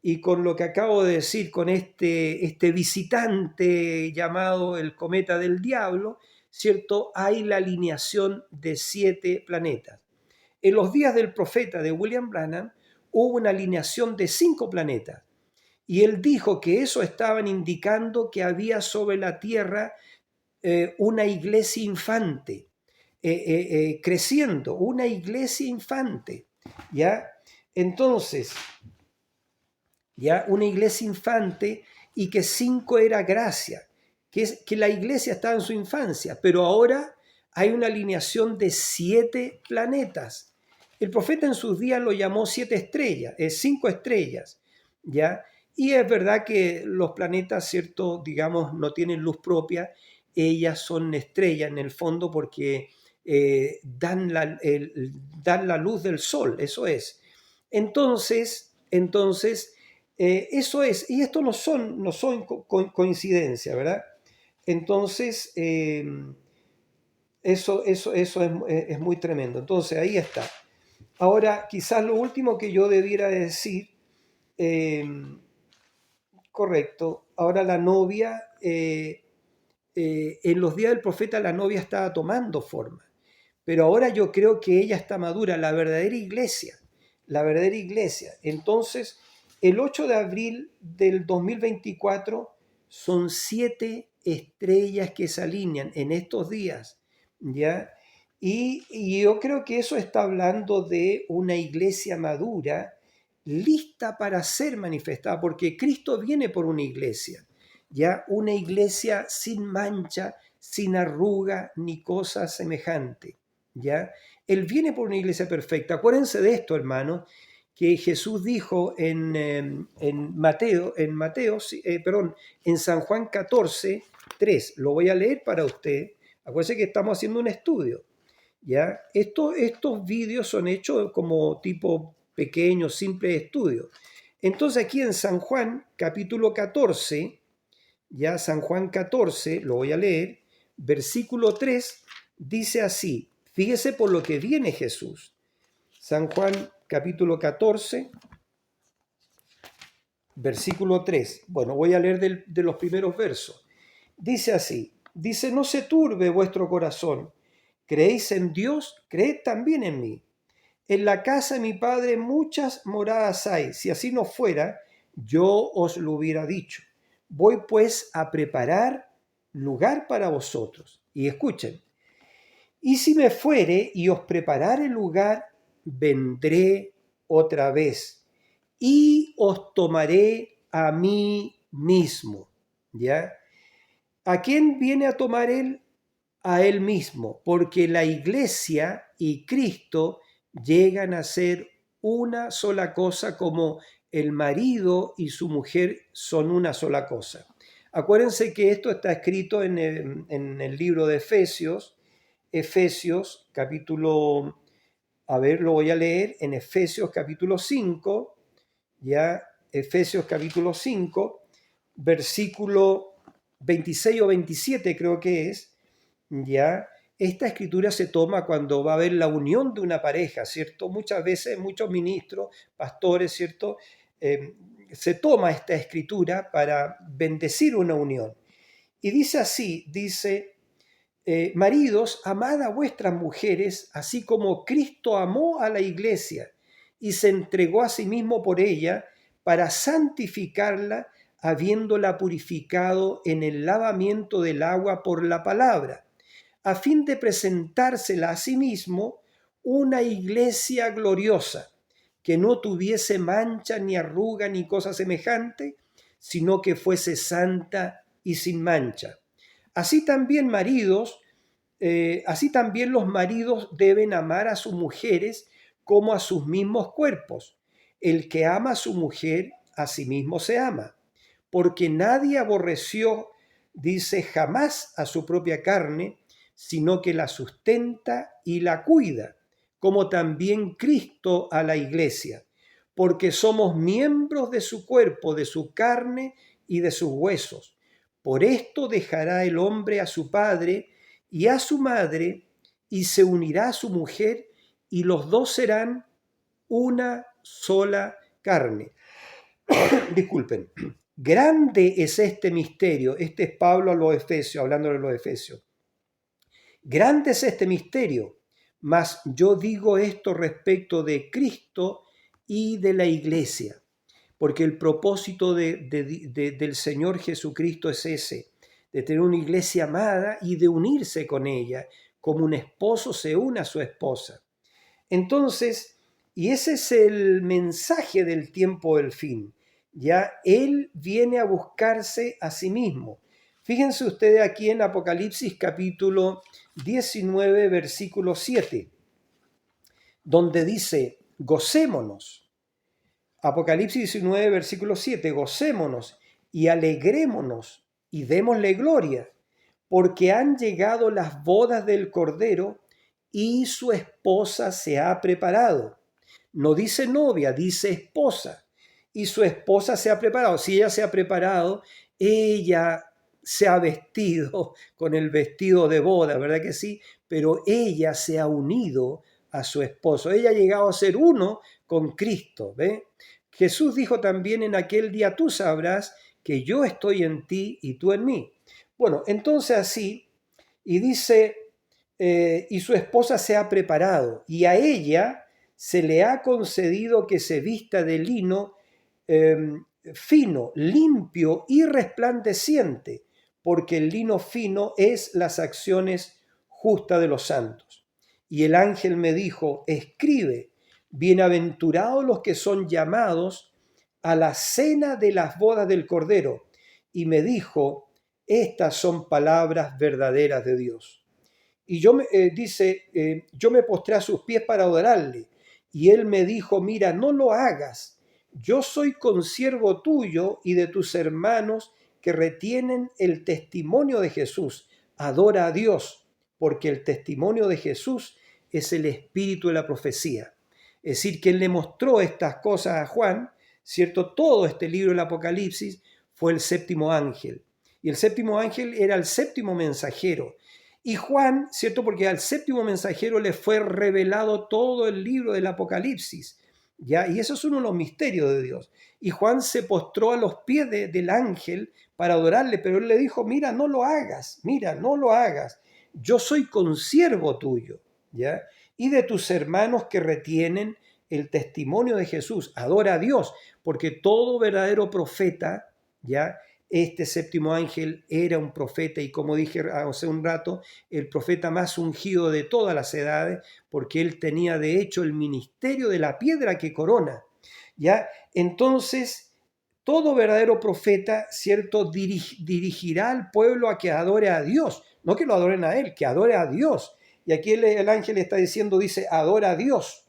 y con lo que acabo de decir, con este visitante llamado el cometa del diablo, ¿cierto? Hay la alineación de 7 planetas. En los días del profeta de William Branham hubo una alineación de 5 planetas. Y él dijo que eso estaban indicando que había sobre la tierra una iglesia infante, creciendo, una iglesia infante, ¿ya? Entonces, ya una iglesia infante y que 5 era gracia, que la iglesia estaba en su infancia, pero ahora hay una alineación de 7 planetas. El profeta en sus días lo llamó 7 estrellas, 5 estrellas, ¿ya? Y es verdad que los planetas, cierto, digamos, no tienen luz propia, ellas son estrellas en el fondo porque dan la luz del sol, eso es. Entonces, eso es, y esto no son coincidencias, ¿verdad? Entonces, eso es muy tremendo. Entonces, ahí está. Ahora, quizás lo último que yo debiera decir, eh, correcto, ahora la novia, en los días del profeta la novia estaba tomando forma, pero ahora yo creo que ella está madura, la verdadera iglesia, la verdadera iglesia. Entonces, el 8 de abril del 2024 son 7 estrellas que se alinean en estos días, ¿ya? Y yo creo que eso está hablando de una iglesia madura, lista para ser manifestada, porque Cristo viene por una iglesia, ¿ya? Una iglesia sin mancha, sin arruga ni cosa semejante, ¿ya? Él viene por una iglesia perfecta. Acuérdense de esto, hermano, que Jesús dijo en San Juan 14, 3. Lo voy a leer para usted. Acuérdense que estamos haciendo un estudio, ¿ya? Estos vídeos son hechos como tipo pequeños, simples estudios. Entonces aquí en San Juan, capítulo 14, ya San Juan 14, lo voy a leer, versículo 3, dice así, fíjese por lo que viene Jesús. San Juan capítulo 14, versículo 3. Bueno, voy a leer de los primeros versos. Dice así, dice, no se turbe vuestro corazón. ¿Creéis en Dios? Creed también en mí. En la casa de mi Padre muchas moradas hay. Si así no fuera, yo os lo hubiera dicho. Voy pues a preparar lugar para vosotros. Y escuchen, y si me fuere y os preparare lugar, vendré otra vez y os tomaré a mí mismo. ¿Ya? ¿A quién viene a tomar él? A él mismo, porque la iglesia y Cristo llegan a ser una sola cosa, como el marido y su mujer son una sola cosa. Acuérdense que esto está escrito en el libro de Efesios capítulo, a ver, lo voy a leer en Efesios capítulo 5, ya, Efesios capítulo 5, versículo 26 o 27 creo que es, ya. Esta escritura se toma cuando va a haber la unión de una pareja, ¿cierto? Muchas veces muchos ministros, pastores, ¿cierto? Se toma esta escritura para bendecir una unión. Y dice así, dice, maridos, amad a vuestras mujeres, así como Cristo amó a la iglesia y se entregó a sí mismo por ella para santificarla, habiéndola purificado en el lavamiento del agua por la palabra, a fin de presentársela a sí mismo una iglesia gloriosa, que no tuviese mancha ni arruga ni cosa semejante, sino que fuese santa y sin mancha. Así también así también los maridos deben amar a sus mujeres como a sus mismos cuerpos. El que ama a su mujer, a sí mismo se ama, porque nadie aborreció, dice, jamás a su propia carne, sino que la sustenta y la cuida, como también Cristo a la iglesia, porque somos miembros de su cuerpo, de su carne y de sus huesos. Por esto dejará el hombre a su padre y a su madre, y se unirá a su mujer, y los dos serán una sola carne. Disculpen. Grande es este misterio. Este es Pablo a los Efesios, hablando de los Efesios. Grande es este misterio, mas yo digo esto respecto de Cristo y de la iglesia, porque el propósito del Señor Jesucristo es ese, de tener una iglesia amada y de unirse con ella, como un esposo se une a su esposa. Entonces, y ese es el mensaje del tiempo del fin, ya Él viene a buscarse a sí mismo. Fíjense ustedes aquí en Apocalipsis capítulo 19, versículo 7, donde dice, gocémonos. Apocalipsis 19, versículo 7, gocémonos y alegrémonos y démosle gloria, porque han llegado las bodas del Cordero y su esposa se ha preparado. No dice novia, dice esposa. Y su esposa se ha preparado. Si ella se ha preparado, ella se ha vestido con el vestido de boda, ¿verdad que sí? Pero ella se ha unido a su esposo. Ella ha llegado a ser uno con Cristo, ¿ve? Jesús dijo también en aquel día, tú sabrás que yo estoy en ti y tú en mí. Bueno, entonces así, y dice, y su esposa se ha preparado, y a ella se le ha concedido que se vista de lino eh, fino, limpio y resplandeciente, porque el lino fino es las acciones justas de los santos. Y el ángel me dijo, escribe, bienaventurados los que son llamados a la cena de las bodas del Cordero. Y me dijo, estas son palabras verdaderas de Dios. Y yo me postré a sus pies para adorarle. Y él me dijo, mira, no lo hagas. Yo soy consiervo tuyo y de tus hermanos que retienen el testimonio de Jesús. Adora a Dios, porque el testimonio de Jesús es el espíritu de la profecía. Es decir, quien le mostró estas cosas a Juan, ¿cierto? Todo este libro del Apocalipsis fue el séptimo ángel. Y el séptimo ángel era el séptimo mensajero. Y Juan, ¿cierto? Porque al séptimo mensajero le fue revelado todo el libro del Apocalipsis, ¿ya? Y eso es uno de los misterios de Dios. Y Juan se postró a los pies del ángel para adorarle, pero él le dijo, mira, no lo hagas, mira, no lo hagas. Yo soy consiervo tuyo, ¿ya? Y de tus hermanos que retienen el testimonio de Jesús. Adora a Dios, porque todo verdadero profeta, ¿ya? Este séptimo ángel era un profeta y, como dije hace un rato, el profeta más ungido de todas las edades, porque él tenía de hecho el ministerio de la piedra que corona. ¿Ya? Entonces, todo verdadero profeta, ¿cierto?, dirigirá al pueblo a que adore a Dios, no que lo adoren a él, que adore a Dios. Y aquí el ángel está diciendo, dice, adora a Dios,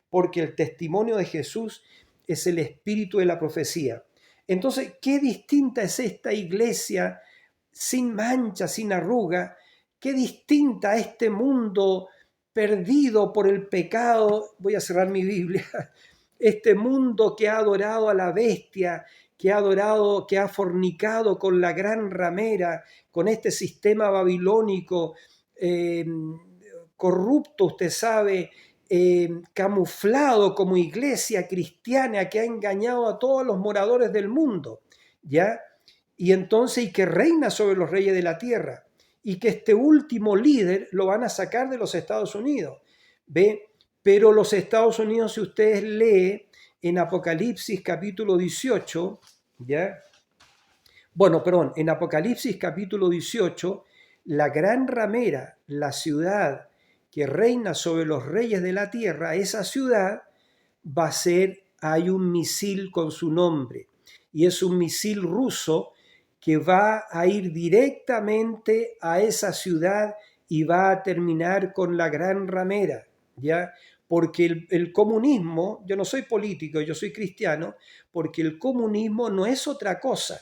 porque el testimonio de Jesús es el espíritu de la profecía. Entonces, qué distinta es esta iglesia sin mancha, sin arruga, qué distinta a este mundo perdido por el pecado. Voy a cerrar mi Biblia. Este mundo que ha adorado a la bestia, que ha adorado, que ha fornicado con la gran ramera, con este sistema babilónico corrupto, usted sabe, camuflado como iglesia cristiana que ha engañado a todos los moradores del mundo, ¿ya? Y entonces, y que reina sobre los reyes de la tierra, y que este último líder lo van a sacar de los Estados Unidos, ¿ve? Pero los Estados Unidos, si ustedes leen en Apocalipsis capítulo 18, ¿ya? Bueno, perdón, en Apocalipsis capítulo 18, la gran ramera, la ciudad que reina sobre los reyes de la tierra, esa ciudad va a ser, hay un misil con su nombre, y es un misil ruso que va a ir directamente a esa ciudad y va a terminar con la gran ramera, ¿ya? Porque el comunismo, yo no soy político, yo soy cristiano, porque el comunismo no es otra cosa,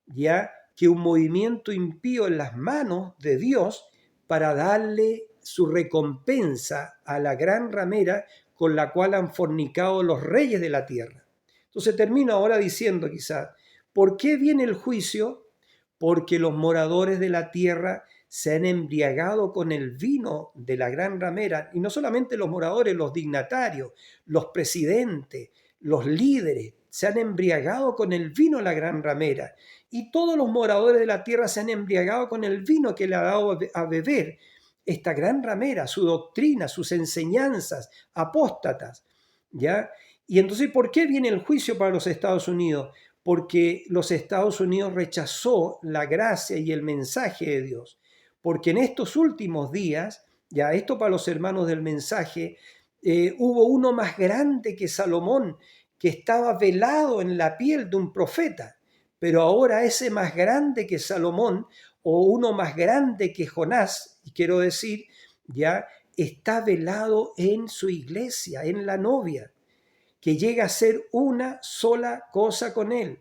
¿ya? Que un movimiento impío en las manos de Dios para darle su recompensa a la gran ramera con la cual han fornicado los reyes de la tierra. Entonces termino ahora diciendo quizás, ¿por qué viene el juicio? Porque los moradores de la tierra se han embriagado con el vino de la gran ramera, y no solamente los moradores, los dignatarios, los presidentes, los líderes, se han embriagado con el vino de la gran ramera, y todos los moradores de la tierra se han embriagado con el vino que le ha dado a beber esta gran ramera, su doctrina, sus enseñanzas apóstatas, ¿ya? Y entonces, ¿por qué viene el juicio para los Estados Unidos? Porque los Estados Unidos rechazó la gracia y el mensaje de Dios. Porque en estos últimos días, ya esto para los hermanos del mensaje, hubo uno más grande que Salomón, que estaba velado en la piel de un profeta. Pero ahora ese más grande que Salomón, o uno más grande que Jonás, y quiero decir, ya está velado en su iglesia, en la novia, que llega a ser una sola cosa con él.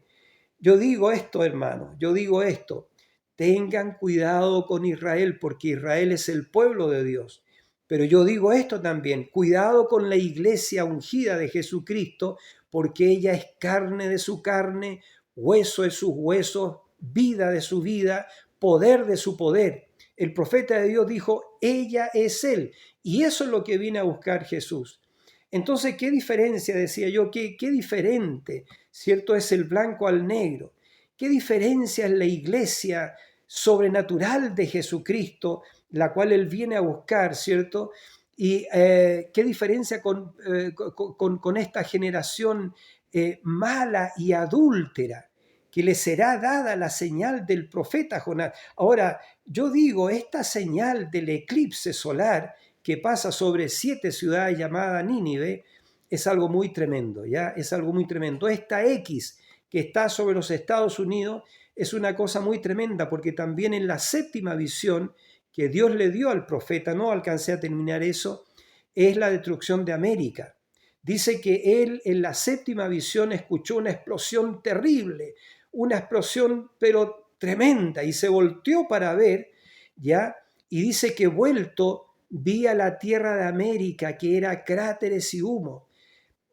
Yo digo esto, hermano, yo digo esto, tengan cuidado con Israel, porque Israel es el pueblo de Dios. Pero yo digo esto también, cuidado con la iglesia ungida de Jesucristo, porque ella es carne de su carne, hueso de sus huesos, vida de su vida, poder de su poder. El profeta de Dios dijo, ella es él. Y eso es lo que viene a buscar Jesús. Entonces, ¿qué diferencia, decía yo, qué diferente, cierto, es el blanco al negro? ¿Qué diferencia es la iglesia sobrenatural de Jesucristo, la cual Él viene a buscar, cierto? Y qué diferencia con esta generación mala y adúltera, que le será dada la señal del profeta Jonás. Ahora, yo digo, esta señal del eclipse solar que pasa sobre 7 ciudades llamadas Nínive es algo muy tremendo, ¿ya? Es algo muy tremendo. Esta X que está sobre los Estados Unidos es una cosa muy tremenda, porque también en la séptima visión que Dios le dio al profeta, no alcancé a terminar eso, es la destrucción de América. Dice que él en la séptima visión escuchó una explosión terrible, una explosión pero tremenda, y se volteó para ver, ¿ya? Y dice que vuelto vi a la tierra de América, que era cráteres y humo.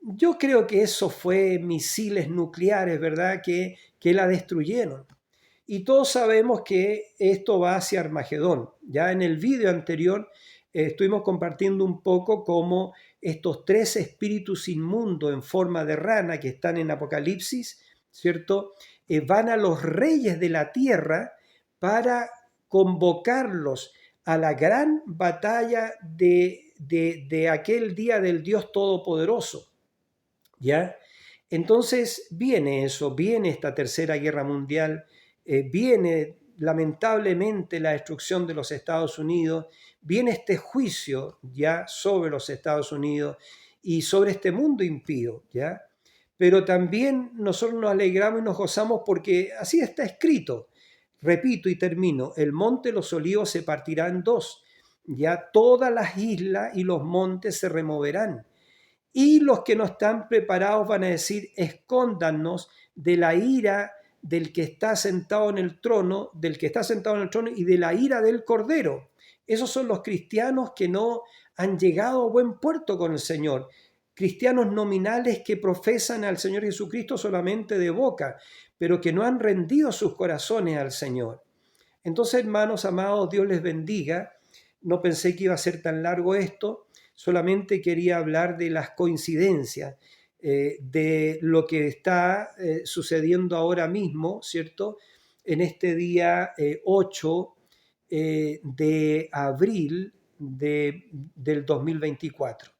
Yo creo que eso fue misiles nucleares, ¿verdad? Que la destruyeron. Y todos sabemos que esto va hacia Armagedón. Ya en el vídeo anterior estuvimos compartiendo un poco cómo estos 3 espíritus inmundos en forma de rana que están en Apocalipsis, ¿cierto? Van a los reyes de la tierra para convocarlos a la gran batalla de aquel día del Dios Todopoderoso. ¿Ya? Entonces viene eso, viene esta tercera guerra mundial, viene lamentablemente la destrucción de los Estados Unidos, viene este juicio ya sobre los Estados Unidos y sobre este mundo impío, ¿ya? Pero también nosotros nos alegramos y nos gozamos porque así está escrito. Repito y termino, el monte de los olivos se partirá en dos, ya todas las islas y los montes se removerán y los que no están preparados van a decir, escóndanos de la ira del que está sentado en el trono, del que está sentado en el trono y de la ira del Cordero. Esos son los cristianos que no han llegado a buen puerto con el Señor. Cristianos nominales que profesan al Señor Jesucristo solamente de boca, pero que no han rendido sus corazones al Señor. Entonces, hermanos amados, Dios les bendiga. No pensé que iba a ser tan largo esto. Solamente quería hablar de las coincidencias, de lo que está sucediendo ahora mismo, ¿cierto? En este día 8 de abril del 2024.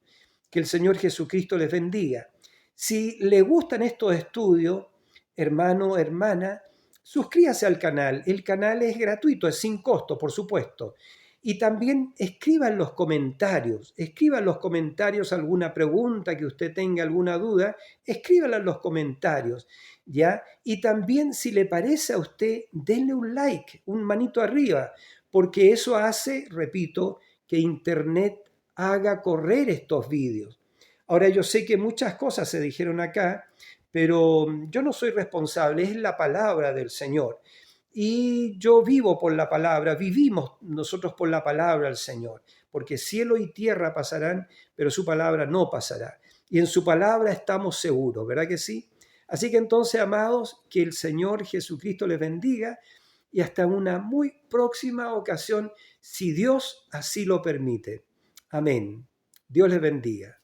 Que el Señor Jesucristo les bendiga. Si le gustan estos estudios, hermano, hermana, suscríbase al canal. El canal es gratuito, es sin costo, por supuesto. Y también escriba en los comentarios alguna pregunta que usted tenga, alguna duda, escríbala en los comentarios, ¿ya? Y también si le parece a usted, denle un like, un manito arriba, porque eso hace, repito, que Internet haga correr estos vídeos. Ahora yo sé que muchas cosas se dijeron acá, pero yo no soy responsable, es la palabra del Señor. Y yo vivo por la palabra, vivimos nosotros por la palabra del Señor, porque cielo y tierra pasarán, pero su palabra no pasará. Y en su palabra estamos seguros, ¿verdad que sí? Así que entonces, amados, que el Señor Jesucristo les bendiga y hasta una muy próxima ocasión, si Dios así lo permite. Amén. Dios les bendiga.